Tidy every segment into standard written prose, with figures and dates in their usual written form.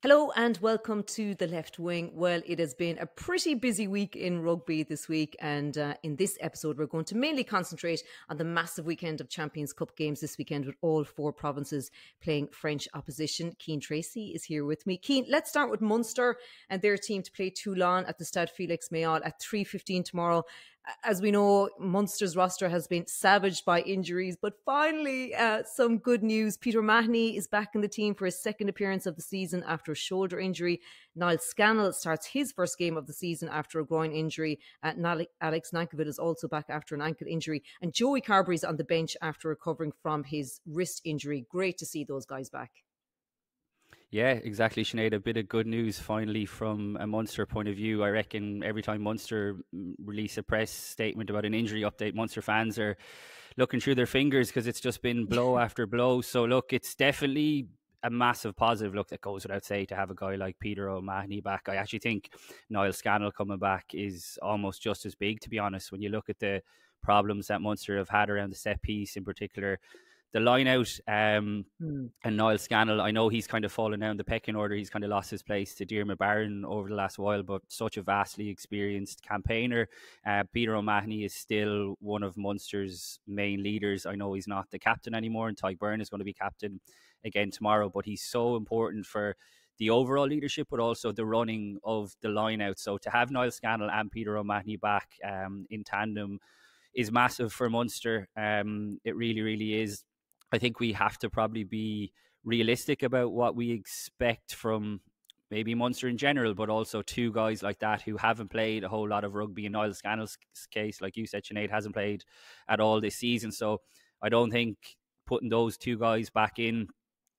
Hello and welcome to The Left Wing. Well, it has been a pretty busy week in rugby this week, and in this episode we're going to mainly concentrate on the massive weekend of Champions Cup games this weekend with all four provinces playing French opposition. Cian Tracey is here with me. Cian, let's start with Munster and their team to play Toulon at the Stade Francais at 3:15 tomorrow. As we know, Munster's roster has been savaged by injuries, but finally some good news. Peter O'Mahony is back in the team for his second appearance of the season after a shoulder injury. Niall Scannell starts his first game of the season after a groin injury. Alex Nankovic is also back after an ankle injury. And Joey Carberry's on the bench after recovering from his wrist injury. Great to see those guys back. Yeah, exactly, Sinead. A bit of good news finally from a Munster point of view. I reckon every time Munster release a press statement about an injury update, Munster fans are looking through their fingers because it's just been blow after blow. So look, it's definitely a massive positive. Look, that goes without saying to have a guy like Peter O'Mahony back. I actually think Niall Scannell coming back is almost just as big, to be honest, when you look at the problems that Munster have had around the set piece in particular. The line out and Niall Scannell, I know he's kind of fallen down the pecking order. He's kind of lost his place to Diarmaid Barron over the last while, but such a vastly experienced campaigner. Peter O'Mahony is still one of Munster's main leaders. I know he's not the captain anymore, and Tadhg Byrne is going to be captain again tomorrow, but he's so important for the overall leadership, but also the running of the line out. So to have Niall Scannell and Peter O'Mahony back in tandem is massive for Munster. It really, really is. I think we have to probably be realistic about what we expect from maybe Munster in general, but also two guys like that who haven't played a whole lot of rugby. In Niall Scannell's case, like you said, Sinead, hasn't played at all this season. So I don't think putting those two guys back in,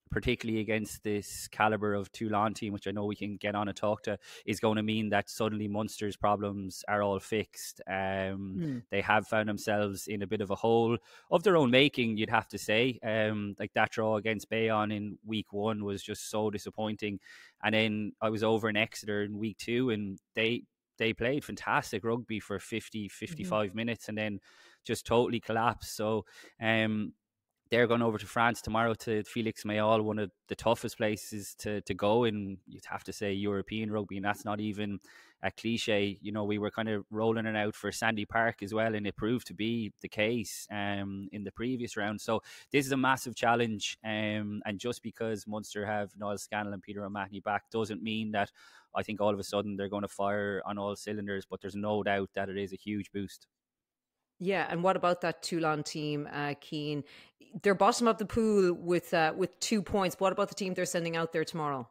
particularly against this calibre of Toulon team, which I know we can get on and talk to, is going to mean that suddenly Munster's problems are all fixed. They have found themselves in a bit of a hole of their own making, you'd have to say. Like that draw against Bayonne in week one was just so disappointing. And then I was over in Exeter in week two, and they played fantastic rugby for 55 minutes and then just totally collapsed. So they're going over to France tomorrow to Félix Mayol, one of the toughest places to go in, you'd have to say, European rugby, and that's not even a cliche. You know, we were kind of rolling it out for Sandy Park as well, and it proved to be the case in the previous round. So this is a massive challenge, and just because Munster have Niall Scannell and Peter O'Mahony back doesn't mean that I think all of a sudden they're going to fire on all cylinders, but there's no doubt that it is a huge boost. Yeah, and what about that Toulon team, Cian? They're bottom of the pool with 2 points. What about the team they're sending out there tomorrow?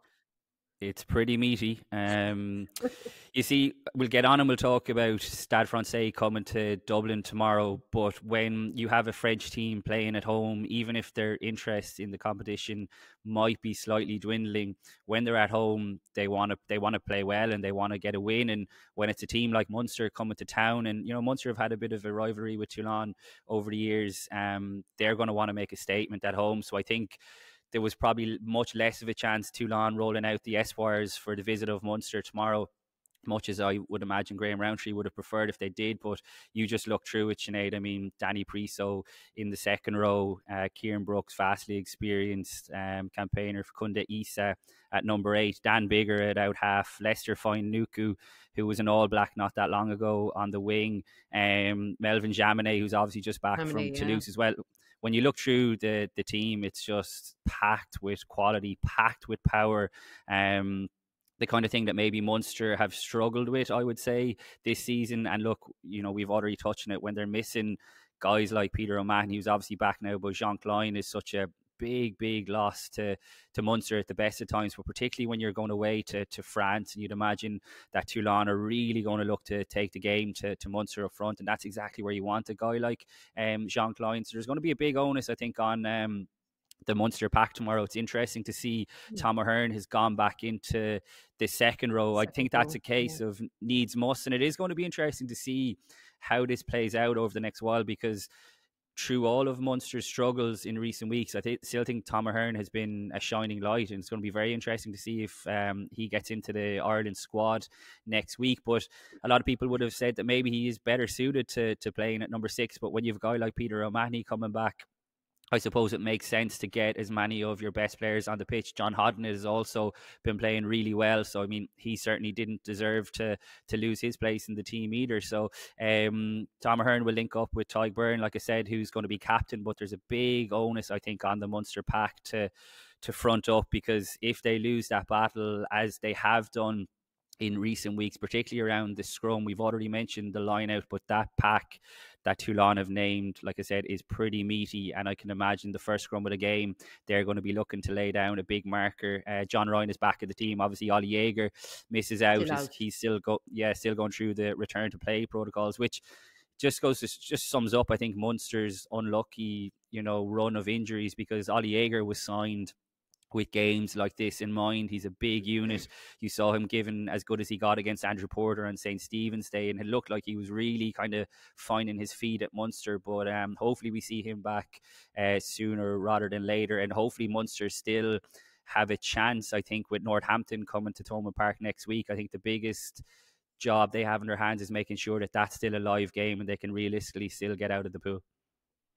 It's pretty meaty. You see, we'll get on and we'll talk about Stade Francais coming to Dublin tomorrow. But when you have a French team playing at home, even if their interest in the competition might be slightly dwindling, when they're at home, they want to play well and they want to get a win. And when it's a team like Munster coming to town, and you know Munster have had a bit of a rivalry with Toulon over the years, they're going to want to make a statement at home. So I think there was probably much less of a chance Toulon rolling out the Espoirs for the visit of Munster tomorrow, much as I would imagine Graham Rowntree would have preferred if they did. But you just look through it, Sinead. I mean, Danny Priso in the second row, Kieran Brooks, vastly experienced campaigner for Kunda Isa at number 8, Dan Bigger at out half, Lester Fine Nuku, who was an All Black not that long ago, on the wing, Melvin Jaminet, who's obviously just back from Toulouse as well. When you look through the team, it's just packed with quality, packed with power. The kind of thing that maybe Munster have struggled with, I would say, this season. And look, you know, we've already touched on it. When they're missing guys like Peter O'Mahony, who's obviously back now, but Jean Klein is such a big loss to Munster at the best of times, but particularly when you're going away to France, and you'd imagine that Toulon are really going to look to take the game to Munster up front, and that's exactly where you want a guy like Jean Klein. So there's going to be a big onus, I think, on the Munster pack tomorrow. It's interesting to see Tom Ahern has gone back into the second row. I think that's a case of needs must, and it is going to be interesting to see how this plays out over the next while, because through all of Munster's struggles in recent weeks, I still think Tom Ahern has been a shining light, and it's going to be very interesting to see if he gets into the Ireland squad next week. But a lot of people would have said that maybe he is better suited to playing at number 6. But when you've a guy like Peter O'Mahony coming back, I suppose it makes sense to get as many of your best players on the pitch. John Hodden has also been playing really well, so I mean, he certainly didn't deserve to lose his place in the team either. So Tom Ahern will link up with Tadhg Byrne, like I said, who's going to be captain, but there's a big onus, I think, on the Munster pack to front up, because if they lose that battle, as they have done in recent weeks, particularly around the scrum. We've already mentioned the line out, but that pack that Toulon have named, like I said, is pretty meaty. And I can imagine the first scrum of the game, they're going to be looking to lay down a big marker. John Ryan is back at the team. Obviously, Ollie Jaeger misses out. He's still going through the return to play protocols, which just sums up, I think, Munster's unlucky, run of injuries, because Ollie Jaeger was signed with games like this in mind. He's a big unit. You saw him given as good as he got against Andrew Porter on St. Stephen's Day, and it looked like he was really kind of finding his feet at Munster. But hopefully we see him back sooner rather than later, and hopefully Munster still have a chance, I think, with Northampton coming to Thomond Park next week. I think the biggest job they have in their hands is making sure that that's still a live game and they can realistically still get out of the pool.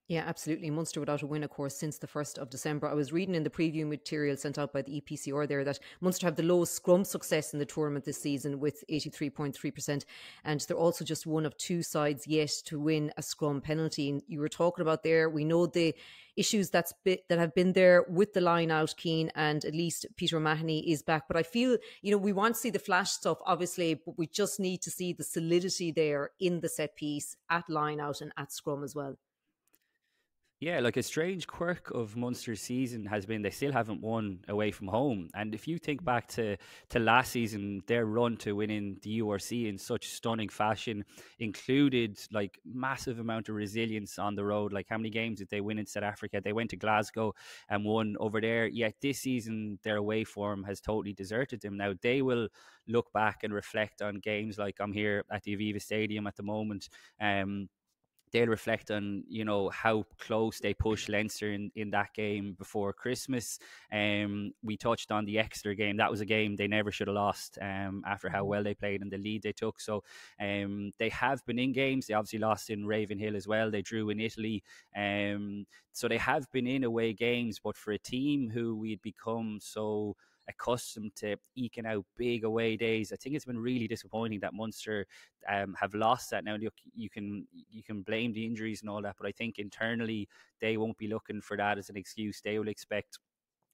Yeah, absolutely. Munster without a win, of course, since the 1st of December. I was reading in the preview material sent out by the EPCR there that Munster have the lowest scrum success in the tournament this season with 83.3%. And they're also just one of 2 sides yet to win a scrum penalty. And you were talking about there, we know the issues that have been there with the line out, Cian, and at least Peter O'Mahony is back. But I feel, we want to see the flash stuff, obviously, but we just need to see the solidity there in the set piece, at line out and at scrum as well. Yeah, like a strange quirk of Munster's season has been they still haven't won away from home. And if you think back to last season, their run to winning the URC in such stunning fashion included like massive amount of resilience on the road. Like how many games did they win in South Africa? They went to Glasgow and won over there. Yet this season, their away form has totally deserted them. Now they will look back and reflect on games like I'm here at the Aviva Stadium at the moment. They'll reflect on, how close they pushed Leinster in that game before Christmas. We touched on the Exeter game. That was a game they never should have lost after how well they played and the lead they took. So they have been in games. They obviously lost in Ravenhill as well. They drew in Italy. So they have been in away games. But for a team who we'd become so accustomed to eking out big away days, I think it's been really disappointing that Munster have lost that. Now look, you can blame the injuries and all that, but I think internally they won't be looking for that as an excuse. They will expect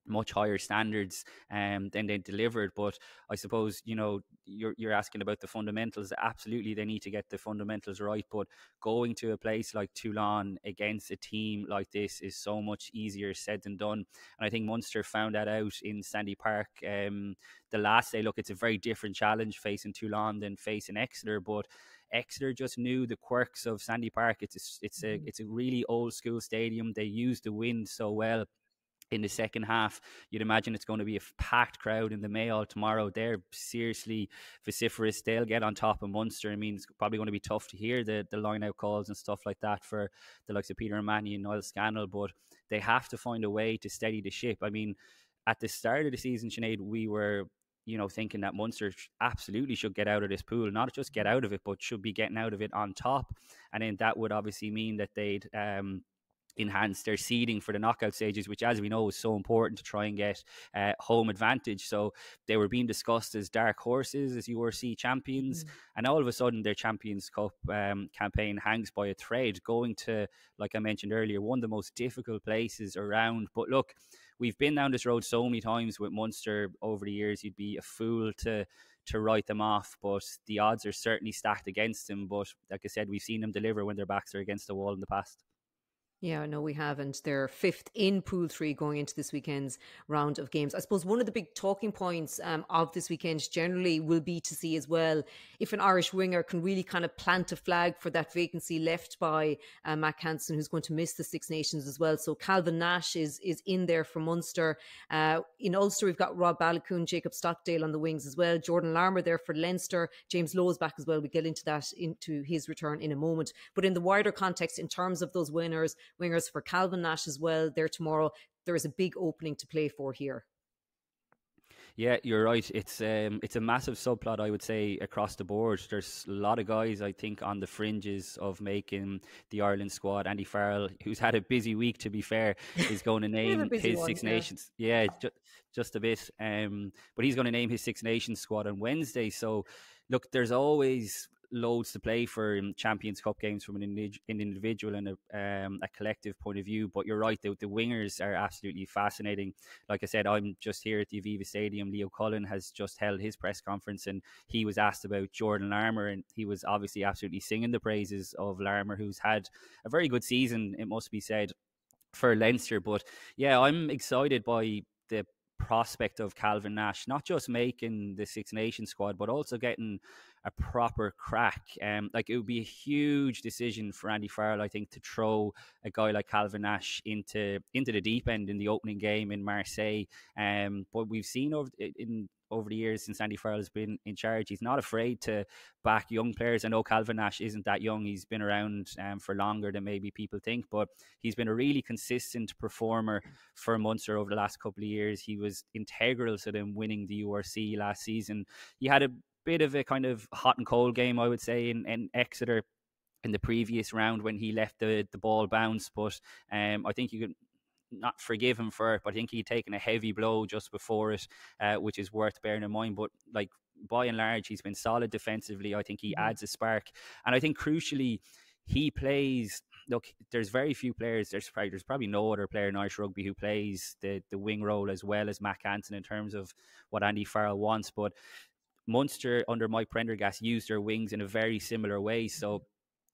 much higher standards than they delivered. But I suppose, you're asking about the fundamentals. Absolutely, they need to get the fundamentals right. But going to a place like Toulon against a team like this is so much easier said than done. And I think Munster found that out in Sandy Park the last day. Look, it's a very different challenge facing Toulon than facing Exeter, but Exeter just knew the quirks of Sandy Park. It's a really old school stadium. They use the wind so well. In the second half, you'd imagine it's going to be a packed crowd in the Mayo tomorrow. They're seriously vociferous. They'll get on top of Munster. I mean, it's probably going to be tough to hear the line-out calls and stuff like that for the likes of Peter O'Mahony and Niall Scannell, but they have to find a way to steady the ship. I mean, at the start of the season, Sinead, we were thinking that Munster absolutely should get out of this pool, not just get out of it, but should be getting out of it on top. And then that would obviously mean that they'd enhance their seeding for the knockout stages, which, as we know, is so important to try and get home advantage. So they were being discussed as dark horses, as URC champions, and all of a sudden their Champions Cup campaign hangs by a thread, going to, like I mentioned earlier, one of the most difficult places around. But look, we've been down this road so many times with Munster over the years. You'd be a fool to write them off, but the odds are certainly stacked against them. But like I said, we've seen them deliver when their backs are against the wall in the past. Yeah, no, we haven't. They're 5th in Pool 3 going into this weekend's round of games. I suppose one of the big talking points of this weekend generally will be to see as well if an Irish winger can really kind of plant a flag for that vacancy left by Matt Hansen, who's going to miss the Six Nations as well. So Calvin Nash is in there for Munster. In Ulster, we've got Rob Balakoon, Jacob Stockdale on the wings as well. Jordan Larmour there for Leinster. James Lowe is back as well. We get into his return in a moment. But in the wider context, in terms of those wingers for Calvin Nash as well, there tomorrow, there is a big opening to play for here. Yeah, you're right. It's a massive subplot, I would say, across the board. There's a lot of guys, I think, on the fringes of making the Ireland squad. Andy Farrell, who's had a busy week, to be fair, is going to We have a name busy his one, Six yeah. Nations. Yeah, just a bit. But he's going to name his Six Nations squad on Wednesday. So, look, there's always loads to play for in Champions Cup games from an individual and a collective point of view. But you're right, the wingers are absolutely fascinating. Like I said, I'm just here at the Aviva Stadium. Leo Cullen has just held his press conference, and he was asked about Jordan Larmour, and he was obviously absolutely singing the praises of Larmour, who's had a very good season, it must be said, for Leinster. But yeah, I'm excited by the prospect of Calvin Nash not just making the Six Nations squad, but also getting a proper crack. Like, it would be a huge decision for Andy Farrell, I think, to throw a guy like Calvin Nash into the deep end in the opening game in Marseille. But we've seen over the years since Andy Farrell has been in charge, he's not afraid to back young players. I know Calvin Nash isn't that young. He's been around for longer than maybe people think, but he's been a really consistent performer for Munster over the last couple of years. He was integral to them winning the URC last season. He had a bit of a kind of hot and cold game, I would say, in Exeter in the previous round when he left the ball bounce. But I think you could not forgive him for it, but I think he'd taken a heavy blow just before it, which is worth bearing in mind. But like, by and large, he's been solid defensively. I think he adds a spark, and I think crucially, he plays. Look, there's very few players. There's probably no other player in Irish rugby who plays the wing role as well as Matt Hansen in terms of what Andy Farrell wants. But Munster under Mike Prendergast used their wings in a very similar way. So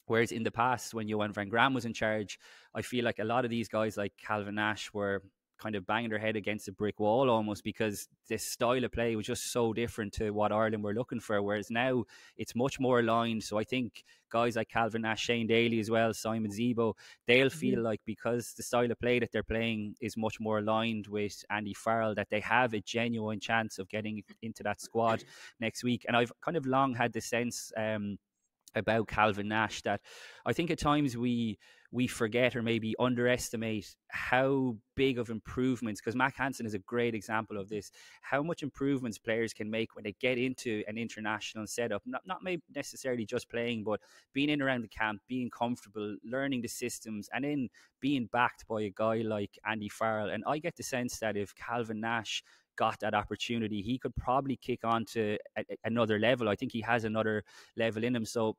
whereas in the past, when Johan van Graan was in charge, I feel like a lot of these guys like Calvin Nash were kind of banging their head against a brick wall almost, because this style of play was just so different to what Ireland were looking for. Whereas now it's much more aligned. So I think guys like Calvin Nash, Shane Daly as well, Simon Zebo, they'll feel like, because the style of play that they're playing is much more aligned with Andy Farrell, that they have a genuine chance of getting into that squad next week. And I've kind of long had the sense about Calvin Nash that I think at times we forget or maybe underestimate how big of improvements, because Matt Hansen is a great example of this, how much improvements players can make when they get into an international setup, not maybe necessarily just playing, but being in around the camp, being comfortable, learning the systems, and then being backed by a guy like Andy Farrell. And I get the sense that if Calvin Nash got that opportunity, he could probably kick on to another level. I think he has another level in him. So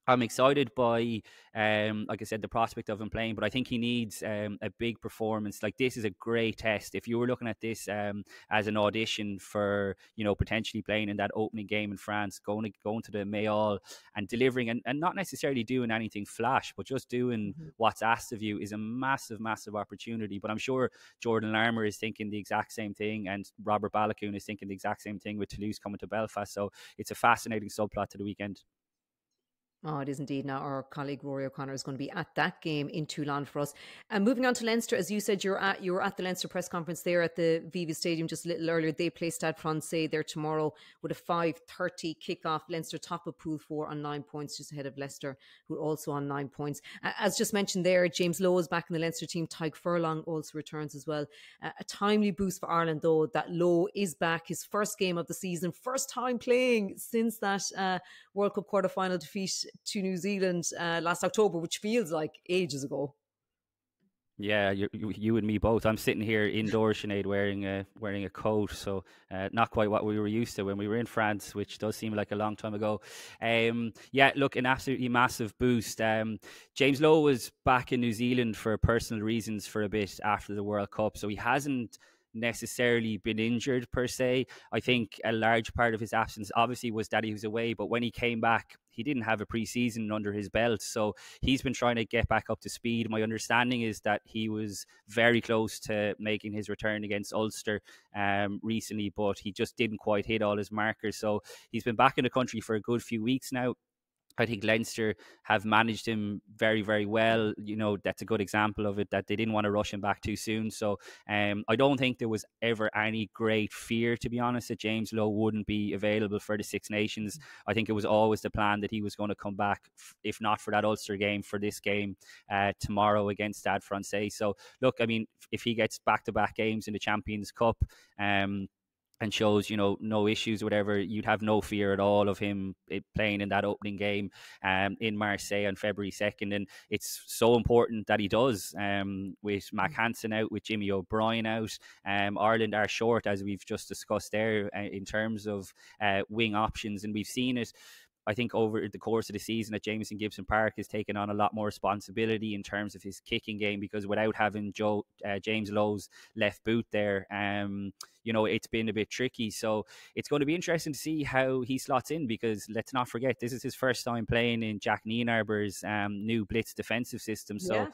I'm excited by, like I said, the prospect of him playing, but I think he needs a big performance. Like, this is a great test. If you were looking at this as an audition for, potentially playing in that opening game in France, going to the Mayall and delivering, and not necessarily doing anything flash, but just doing what's asked of you, is a massive, massive opportunity. But I'm sure Jordan Larmour is thinking the exact same thing, and Robert Balakoon is thinking the exact same thing with Toulouse coming to Belfast. So it's a fascinating subplot to the weekend. Oh, it is indeed. Now, our colleague Rory O'Connor is going to be at that game in Toulon for us. And moving on to Leinster, as you said, you were at the Leinster press conference there at the Aviva Stadium just a little earlier. They play Stade Francais there tomorrow with a 5:30 kickoff. Leinster top of Pool 4 on 9 points, just ahead of Leicester, who are also on 9 points. As just mentioned there, James Lowe is back in the Leinster team. Tadhg Furlong also returns as well. A timely boost for Ireland, though, that Lowe is back. His first game of the season, first time playing since that World Cup quarter-final defeat to New Zealand last October, which feels like ages ago. Yeah, you and me both. I'm sitting here indoors, Sinead, wearing a coat, so not quite what we were used to when we were in France, which does seem like a long time ago. Yeah, look, an absolutely massive boost. James Lowe was back in New Zealand for personal reasons for a bit after the World Cup, so he hasn't necessarily been injured per se. I think a large part of his absence obviously was that he was away, but when he came back, he didn't have a pre-season under his belt, so he's been trying to get back up to speed. My understanding is that he was very close to making his return against Ulster recently, but he just didn't quite hit all his markers. So he's been back in the country for a good few weeks now. I think Leinster have managed him very, very well. That's a good example of it, that they didn't want to rush him back too soon. So I don't think there was ever any great fear, to be honest, that James Lowe wouldn't be available for the Six Nations. I think it was always the plan that he was going to come back, if not for that Ulster game, for this game tomorrow against Stade Francais. So look, I mean, if he gets back-to-back games in the Champions Cup, and shows, no issues, whatever, you'd have no fear at all of him playing in that opening game in Marseille on February 2nd. And it's so important that he does, with Mac Hansen out, with Jimmy O'Brien out. Ireland are short, as we've just discussed there, in terms of wing options. And we've seen it, I think, over the course of the season, that Jamison Gibson Park has taken on a lot more responsibility in terms of his kicking game, because without having James Lowe's left boot there, it's been a bit tricky. So it's going to be interesting to see how he slots in, because let's not forget, this is his first time playing in Jack Nienarber's new blitz defensive system. So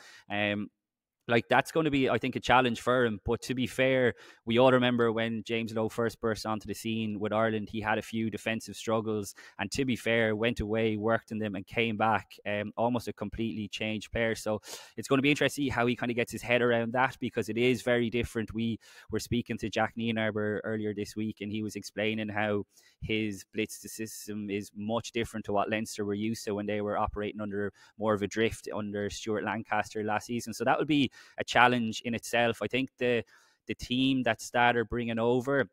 that's going to be, I think, a challenge for him. But to be fair, we all remember when James Lowe first burst onto the scene with Ireland, he had a few defensive struggles. And to be fair, went away, worked on them, and came back almost a completely changed player. So it's going to be interesting to see how he kind of gets his head around that, because it is very different. We were speaking to Jack Nienarber earlier this week, and he was explaining how his blitz system is much different to what Leinster were used to when they were operating under more of a drift under Stuart Lancaster last season. So that would be a challenge in itself. I think the team that Stade are bringing over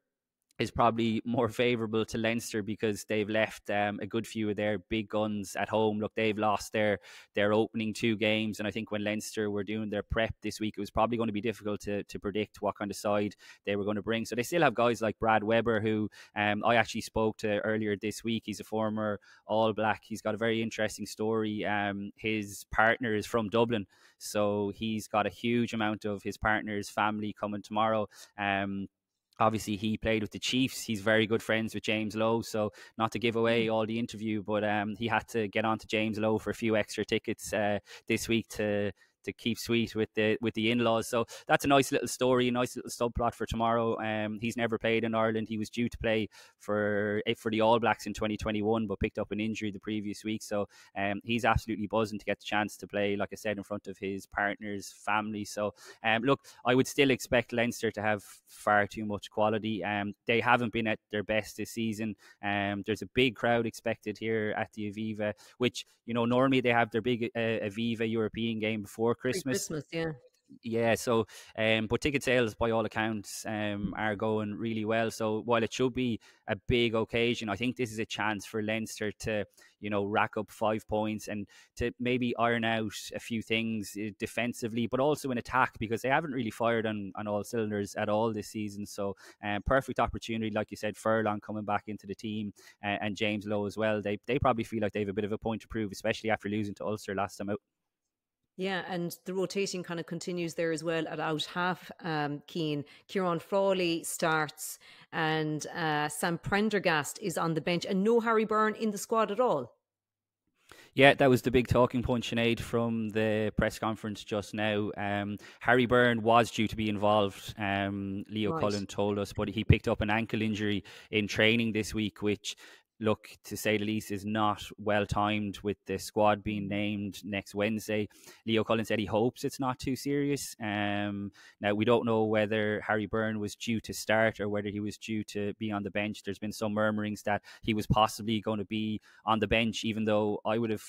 is probably more favourable to Leinster, because they've left a good few of their big guns at home. Look, they've lost their opening 2 games, and I think when Leinster were doing their prep this week, it was probably going to be difficult to predict what kind of side they were going to bring. So they still have guys like Brad Weber, who I actually spoke to earlier this week. He's a former All Black. He's got a very interesting story. His partner is from Dublin, so he's got a huge amount of his partner's family coming tomorrow. Obviously, he played with the Chiefs. He's very good friends with James Lowe. So not to give away all the interview, but he had to get on to James Lowe for a few extra tickets this week to keep sweet with the in-laws. So that's a nice little story, a nice little subplot for tomorrow. He's never played in Ireland. He was due to play for the All Blacks in 2021, but picked up an injury the previous week. So he's absolutely buzzing to get the chance to play, like I said, in front of his partner's family. So look, I would still expect Leinster to have far too much quality. They haven't been at their best this season. There's a big crowd expected here at the Aviva, which, normally they have their big Aviva European game before Christmas. Yeah, so but ticket sales by all accounts are going really well. So while it should be a big occasion, I think this is a chance for Leinster to rack up 5 points and to maybe iron out a few things defensively, but also in attack, because they haven't really fired on all cylinders at all this season. So perfect opportunity, like you said, Furlong coming back into the team, and James Lowe as well. They probably feel like they have a bit of a point to prove, especially after losing to Ulster last time out. Yeah, and the rotating kind of continues there as well at out half. Ciaran Frawley starts, and Sam Prendergast is on the bench, and no Harry Byrne in the squad at all. Yeah, that was the big talking point, Sinead, from the press conference just now. Harry Byrne was due to be involved, Leo Cullen told us, but he picked up an ankle injury in training this week, which, look, to say the least, is not well timed with the squad being named next Wednesday. Leo Cullen said he hopes it's not too serious. Now, we don't know whether Harry Byrne was due to start or whether he was due to be on the bench. There's been some murmurings that he was possibly going to be on the bench, even though I would have,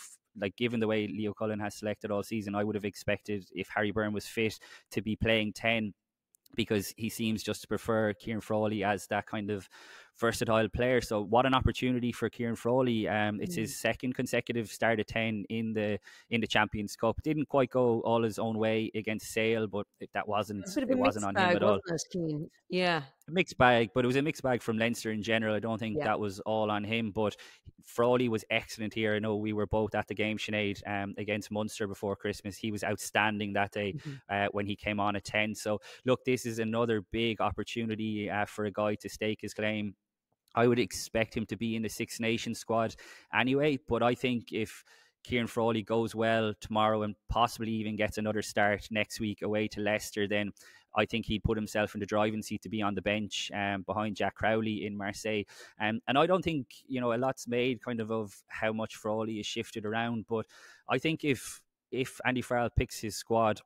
given the way Leo Cullen has selected all season, I would have expected, if Harry Byrne was fit, to be playing 10, because he seems just to prefer Ciaran Frawley as that kind of versatile player. So what an opportunity for Ciaran Frawley. It's his second consecutive start at 10 in the Champions Cup. Didn't quite go all his own way against Sale, but it wasn't on him at all. Yeah, a mixed bag, but it was a mixed bag from Leinster in general. I don't think that was all on him, but Frawley was excellent here. I know we were both at the game, Sinead, against Munster before Christmas. He was outstanding that day when he came on at 10. So look, this is another big opportunity for a guy to stake his claim. I would expect him to be in the Six Nations squad anyway, but I think if Ciaran Frawley goes well tomorrow and possibly even gets another start next week away to Leicester, then I think he'd put himself in the driving seat to be on the bench behind Jack Crowley in Marseille. And I don't think, a lot's made kind of how much Frawley is shifted around, but I think if Andy Farrell picks his squad,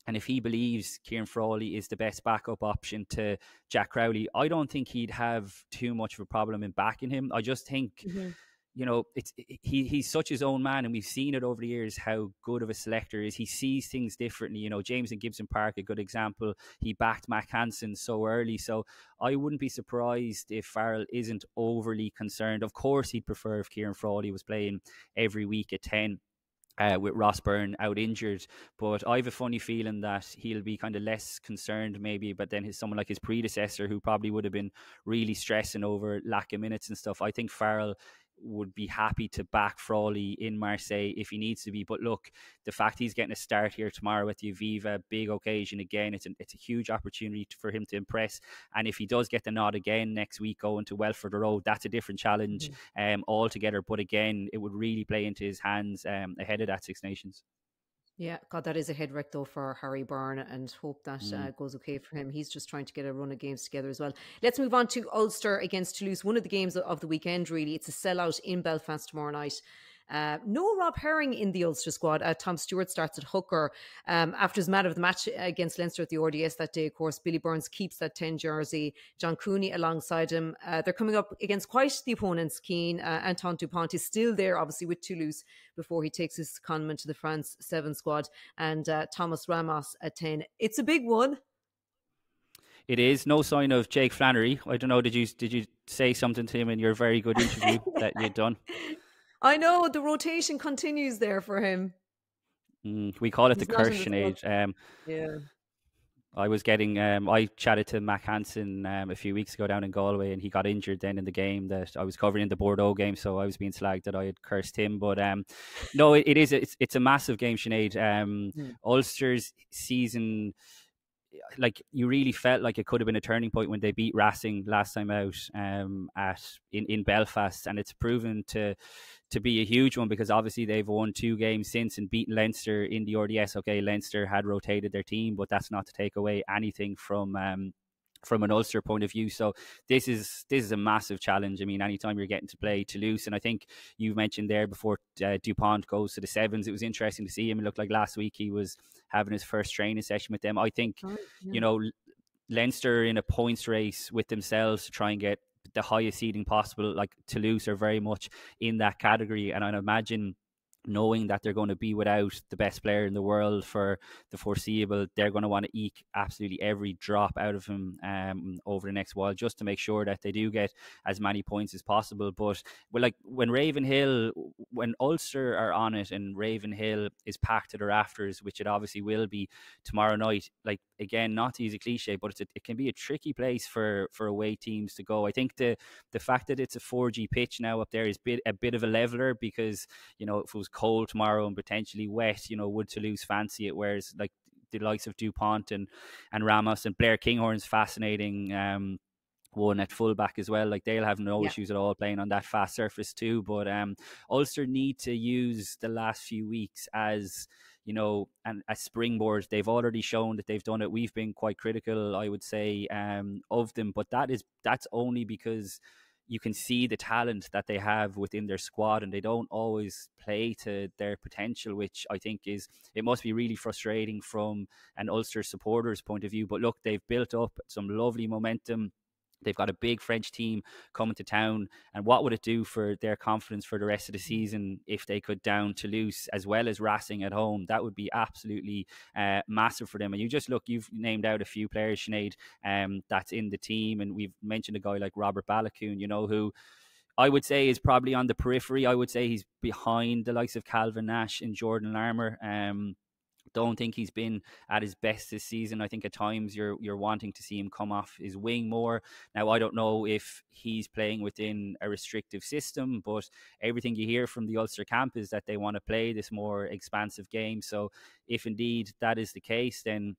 and if he believes Ciaran Frawley is the best backup option to Jack Crowley, I don't think he'd have too much of a problem in backing him. I just think you know, he's such his own man, and we've seen it over the years how good of a selector is. He sees things differently. You know, James and Gibson Park, a good example. He backed Mac Hansen so early, so I wouldn't be surprised if Farrell isn't overly concerned. Of course, he'd prefer if Ciaran Frawley was playing every week at 10. With Ross Byrne out injured, but I have a funny feeling that he'll be kind of less concerned maybe, but then someone like his predecessor who probably would have been really stressing over lack of minutes and stuff. I think Farrell would be happy to back Frawley in Marseille if he needs to be. But look, the fact he's getting a start here tomorrow at the Aviva, big occasion again, it's a huge opportunity for him to impress. And if he does get the nod again next week going to Welford Road, that's a different challenge altogether. But again, it would really play into his hands ahead of that Six Nations. Yeah, God, that is a head wreck though for Harry Byrne, and hope that goes okay for him. He's just trying to get a run of games together as well. Let's move on to Ulster against Toulouse, one of the games of the weekend really. It's a sellout in Belfast tomorrow night. No Rob Herring in the Ulster squad. Tom Stewart starts at hooker. After his man of the match against Leinster at the RDS that day, of course, Billy Burns keeps that 10 jersey. John Cooney alongside him. They're coming up against quite the opponents, Keane. Anton Dupont is still there, obviously, with Toulouse before he takes his secondment to the France 7 squad. And Thomas Ramos at 10. It's a big one. It is. No sign of Jake Flannery. I don't know, did you say something to him in your very good interview that you'd done? I know, the rotation continues there for him. We call it the curse, Sinead. Yeah. I was getting, I chatted to Mac Hansen a few weeks ago down in Galway, and he got injured then in the game that I was covering in the Bordeaux game, so I was being slagged that I had cursed him. But no, it's a massive game, Sinead. Ulster's season, like, you really felt like it could have been a turning point when they beat Racing last time out in Belfast, and it's proven to be a huge one because obviously they've won 2 games since and beaten Leinster in the RDS. Okay, Leinster had rotated their team, but that's not to take away anything from an Ulster point of view. So this is a massive challenge. I mean, anytime you're getting to play Toulouse, and I think you mentioned there before Dupont goes to the sevens, it was interesting to see him. It looked like last week he was having his first training session with them. I think, you know, Leinster in a points race with themselves to try and get the highest seeding possible. Like, Toulouse are very much in that category, and I'd imagine, knowing that they're going to be without the best player in the world for the foreseeable, they're going to want to eke absolutely every drop out of him over the next while, just to make sure that they do get as many points as possible. But like when Ulster are on it and Ravenhill is packed to the rafters, which it obviously will be tomorrow night, like, again, not to use a cliche, but it can be a tricky place for away teams to go. I think the fact that it's a 4G pitch now up there is a bit of a leveler, because, you know, if it was cold tomorrow and potentially wet, you know, would Toulouse fancy it? Whereas, like, the likes of Dupont and Ramos and Blair Kinghorn's fascinating one at fullback as well. Like, they'll have no issues at all playing on that fast surface too. But Ulster need to use the last few weeks as, you know, and a springboard. They've already shown that they've done it. We've been quite critical, I would say, of them, but that's only because you can see the talent that they have within their squad, and they don't always play to their potential, which I think it must be really frustrating from an Ulster supporter's point of view. But look, they've built up some lovely momentum. They've got a big French team coming to town, and what would it do for their confidence for the rest of the season if they could down Toulouse as well as Racing at home? That would be absolutely massive for them. And you've named out a few players, Sinead, that's in the team, and we've mentioned a guy like Robert Balakoon, you know, who I would say is probably on the periphery. I would say he's behind the likes of Calvin Nash and Jordan Larmour. Don't think he's been at his best this season. I think at times you're wanting to see him come off his wing more. Now, I don't know if he's playing within a restrictive system, but everything you hear from the Ulster camp is that they want to play this more expansive game. So if indeed that is the case, then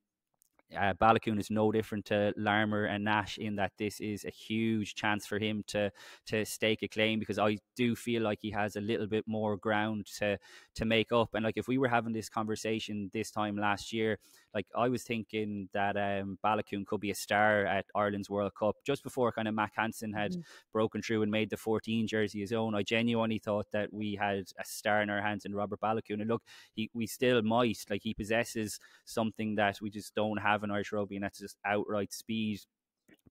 Balakoon is no different to Larmour and Nash in that this is a huge chance for him to stake a claim, because I do feel like he has a little bit more ground to make up. And like, if we were having this conversation this time last year, like, I was thinking that Balakoon could be a star at Ireland's World Cup just before kind of Mac Hansen had broken through and made the 14 jersey his own. I genuinely thought that we had a star in our hands in Robert Balakoon, and look, we still might. Like, he possesses something that we just don't have in Irish rugby, and that's just outright speed.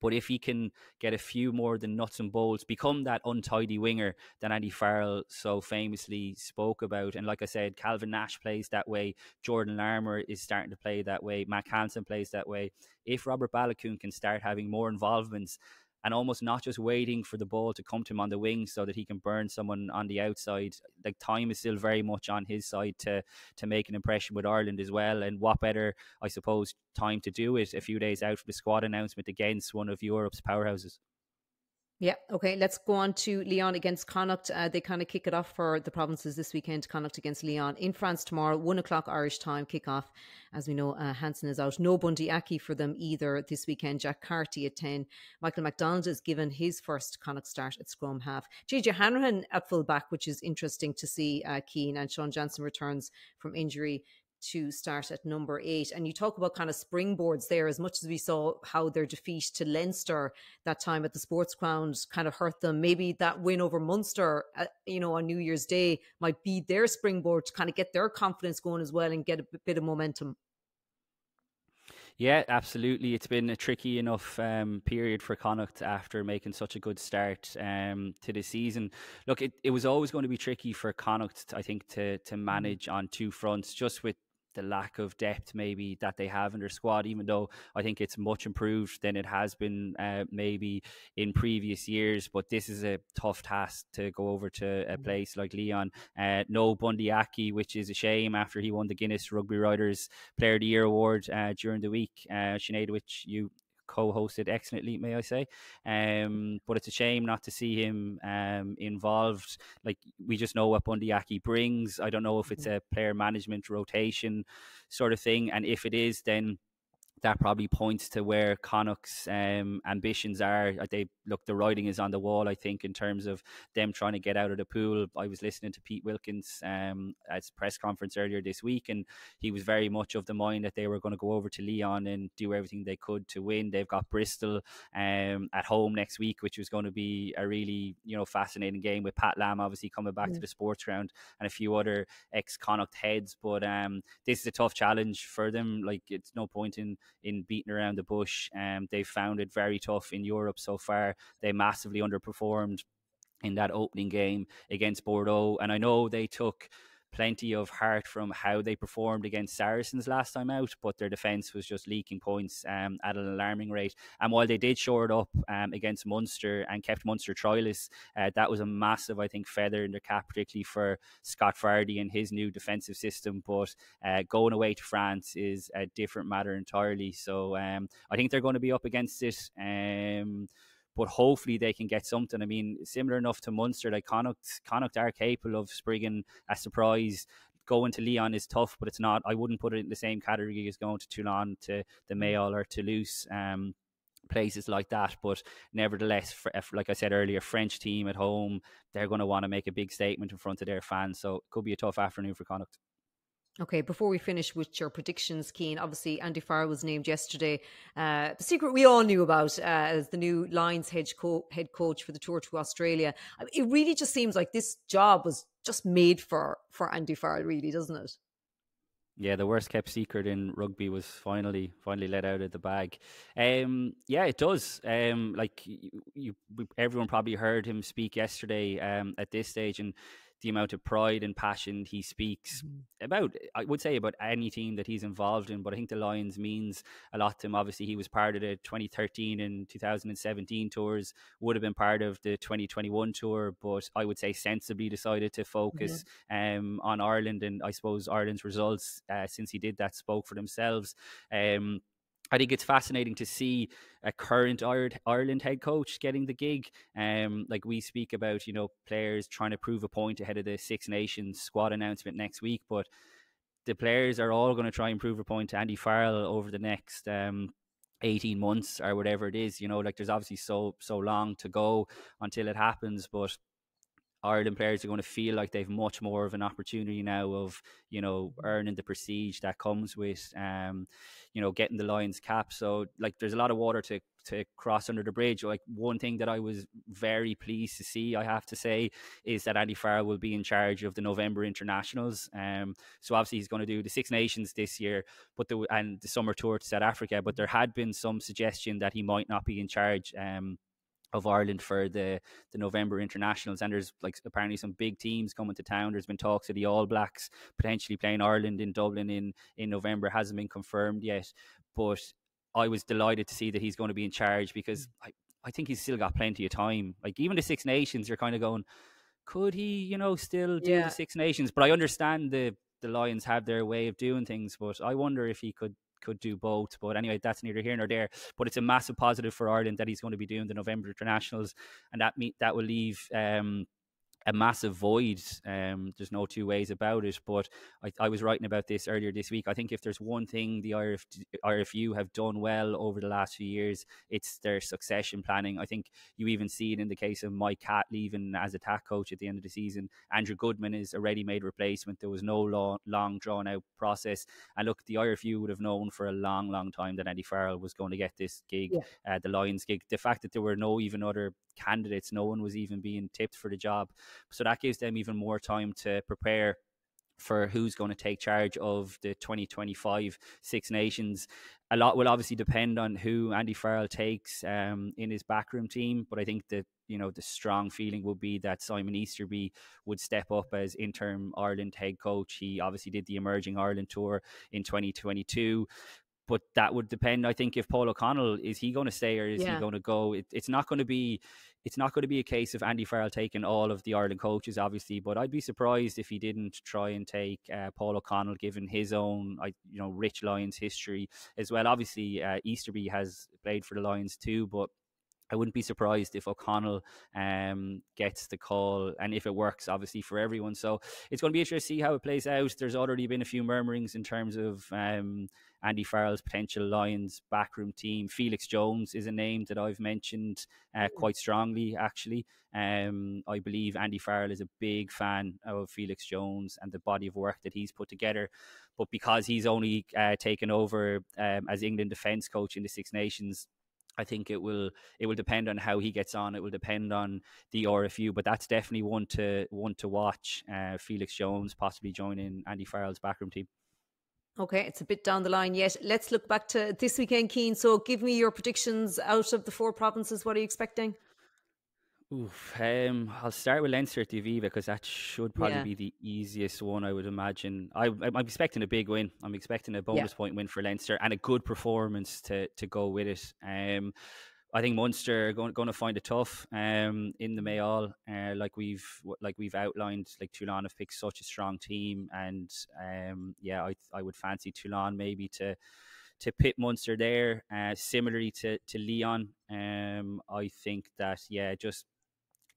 But if he can get a few more than nuts and bolts, become that untidy winger that Andy Farrell so famously spoke about. And like I said, Calvin Nash plays that way. Jordan Larmour is starting to play that way. Matt Hansen plays that way. If Robert Balogun can start having more involvements and almost not just waiting for the ball to come to him on the wing so that he can burn someone on the outside, like, time is still very much on his side to make an impression with Ireland as well. And what better, I suppose, time to do it a few days out from the squad announcement against one of Europe's powerhouses. Yeah, okay, let's go on to Lyon against Connacht. They kind of kick it off for the provinces this weekend. Connacht against Lyon in France tomorrow, 1 o'clock Irish time kick-off. As we know, Hansen is out. No Bundy Aki for them either this weekend. Jack Carty at 10. Michael McDonald is given his first Connacht start at scrum half. JJ Hanrahan at full back, which is interesting to see, Keane, and Sean Jansen returns from injury to start at number 8. And you talk about kind of springboards there, as much as we saw how their defeat to Leinster that time at the Sports Ground kind of hurt them. Maybe that win over Munster, on New Year's Day might be their springboard to kind of get their confidence going as well and get a bit of momentum. Yeah, absolutely. It's been a tricky enough period for Connacht after making such a good start to the season. Look, it was always going to be tricky for Connacht, I think, to manage on two fronts, just with the lack of depth maybe that they have in their squad, even though I think it's much improved than it has been maybe in previous years. But this is a tough task to go over to a place like Lyon. No Bundy Aki, which is a shame after he won the Guinness Rugby Writers Player of the Year Award during the week. Sinead, which you co-hosted excellently, may I say. But it's a shame not to see him involved. Like, we just know what Bundy Aki brings. I don't know if it's a player management rotation sort of thing, and if it is, then that probably points to where Connacht's ambitions are. The writing is on the wall, I think, in terms of them trying to get out of the pool. I was listening to Pete Wilkins at his press conference earlier this week, and he was very much of the mind that they were going to go over to Lyon and do everything they could to win. They've got Bristol at home next week, which was going to be a really fascinating game, with Pat Lam obviously coming back to the sports ground and a few other ex-Connacht heads. But this is a tough challenge for them. Like, it's no point in beating around the bush. They've found it very tough in Europe so far. They massively underperformed in that opening game against Bordeaux, and I know they took plenty of heart from how they performed against Saracens last time out, but their defence was just leaking points at an alarming rate. And while they did shore it up against Munster and kept Munster troyless, that was a massive, I think, feather in their cap, particularly for Scott Fardy and his new defensive system. But going away to France is a different matter entirely. So I think they're going to be up against it. But hopefully they can get something. I mean, similar enough to Munster, like Connacht are capable of springing a surprise. Going to Lyon is tough, but it's not. I wouldn't put it in the same category as going to Toulon, to the Mayol or Toulouse, places like that. But nevertheless, like I said earlier, French team at home, they're going to want to make a big statement in front of their fans. So it could be a tough afternoon for Connacht. Okay, before we finish with your predictions, Cian, obviously Andy Farrell was named yesterday. The secret we all knew about as the new Lions head coach for the tour to Australia. It really just seems like this job was just made for Andy Farrell, really, doesn't it? Yeah, the worst kept secret in rugby was finally let out of the bag. Yeah, it does. Everyone probably heard him speak yesterday at this stage, and the amount of pride and passion he speaks about, I would say, about any team that he's involved in. But I think the Lions means a lot to him. Obviously, he was part of the 2013 and 2017 tours, would have been part of the 2021 tour, but I would say sensibly decided to focus on Ireland. And I suppose Ireland's results since he did that spoke for themselves. I think it's fascinating to see a current Ireland head coach getting the gig. Like we speak about, players trying to prove a point ahead of the Six Nations squad announcement next week, but the players are all going to try and prove a point to Andy Farrell over the next 18 months or whatever it is. There's obviously so long to go until it happens, but Ireland players are going to feel like they've much more of an opportunity now of, earning the prestige that comes with, getting the Lions cap. So like there's a lot of water to cross under the bridge. Like one thing that I was very pleased to see, I have to say, is that Andy Farrell will be in charge of the November internationals. So obviously he's going to do the Six Nations this year, and the summer tour to South Africa. But there had been some suggestion that he might not be in charge of Ireland for the November internationals, and there's like apparently some big teams coming to town. There's been talks of the All Blacks potentially playing Ireland in Dublin in November. Hasn't been confirmed yet, but I was delighted to see that he's going to be in charge, because I think he's still got plenty of time. Like even the Six Nations, you're kind of going, could he still do the Six Nations? But I understand the Lions have their way of doing things, but I wonder if he could do both. But anyway, that's neither here nor there. But it's a massive positive for Ireland that he's going to be doing the November internationals, and that will leave a massive void. There's no two ways about it. But I was writing about this earlier this week. I think if there's one thing the RFU have done well over the last few years, it's their succession planning. I think you even see it in the case of Mike Catt leaving as attack coach at the end of the season. Andrew Goodman is a ready-made replacement. There was no long drawn-out process. And look, the RFU would have known for a long, long time that Andy Farrell was going to get this gig, the Lions gig. The fact that there were no even other candidates, no one was even being tipped for the job. So that gives them even more time to prepare for who's going to take charge of the 2025 Six Nations. A lot will obviously depend on who Andy Farrell takes in his backroom team, but I think that the strong feeling would be that Simon Easterby would step up as interim Ireland head coach. He obviously did the Emerging Ireland tour in 2022. But that would depend, I think, if Paul O'Connell, is he going to stay or is he going to go? It's not going to be a case of Andy Farrell taking all of the Ireland coaches, obviously. But I'd be surprised if he didn't try and take Paul O'Connell, given his own, rich Lions history as well. Obviously, Easterby has played for the Lions too, but I wouldn't be surprised if O'Connell gets the call, and if it works, obviously, for everyone. So it's going to be interesting to see how it plays out. There's already been a few murmurings in terms of Andy Farrell's potential Lions backroom team. Felix Jones is a name that I've mentioned quite strongly, actually. I believe Andy Farrell is a big fan of Felix Jones and the body of work that he's put together. But because he's only taken over as England defence coach in the Six Nations, I think it will depend on how he gets on. It will depend on the RFU, but that's definitely one to watch. Felix Jones possibly joining Andy Farrell's backroom team. Okay, it's a bit down the line yet. Let's look back to this weekend, Cian. So give me your predictions out of the four provinces. What are you expecting? I'll start with Leinster at the Aviva, because that should probably be the easiest one, I would imagine. I'm expecting a big win. I'm expecting a bonus point win for Leinster and a good performance to go with it. I think Munster are going to find it tough in the Mayall, like we've outlined. Like Toulon have picked such a strong team, and I would fancy Toulon maybe to pit Munster there. Similarly to Lyon, I think that just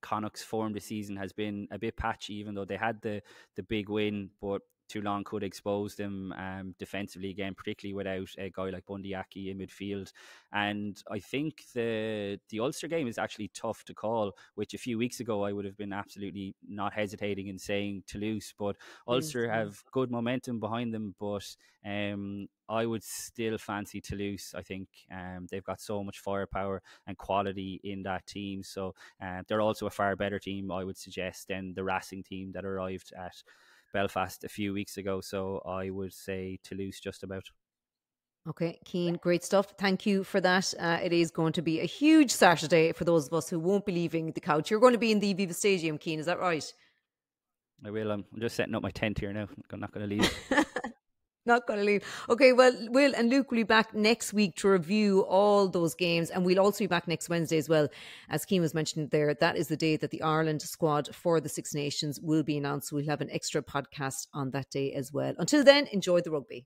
Connacht's form this season has been a bit patchy, even though they had the big win, but Toulon could expose them defensively again, particularly without a guy like Bundyaki in midfield. And I think the Ulster game is actually tough to call, which a few weeks ago I would have been absolutely not hesitating in saying Toulouse. But Ulster have good momentum behind them, but I would still fancy Toulouse. I think they've got so much firepower and quality in that team. So they're also a far better team, I would suggest, than the Racing team that arrived at Belfast a few weeks ago. So I would say Toulouse just about. Okay, Cian, great stuff. Thank you for that. It is going to be a huge Saturday for those of us who won't be leaving the couch. You're going to be in the Aviva Stadium, Cian, is that right? I will. I'm just setting up my tent here now. I'm not going to leave. Not going to leave. Okay, well, Will and Luke will be back next week to review all those games, and we'll also be back next Wednesday as well. As Cian was mentioned there, that is the day that the Ireland squad for the Six Nations will be announced. So we'll have an extra podcast on that day as well. Until then, enjoy the rugby.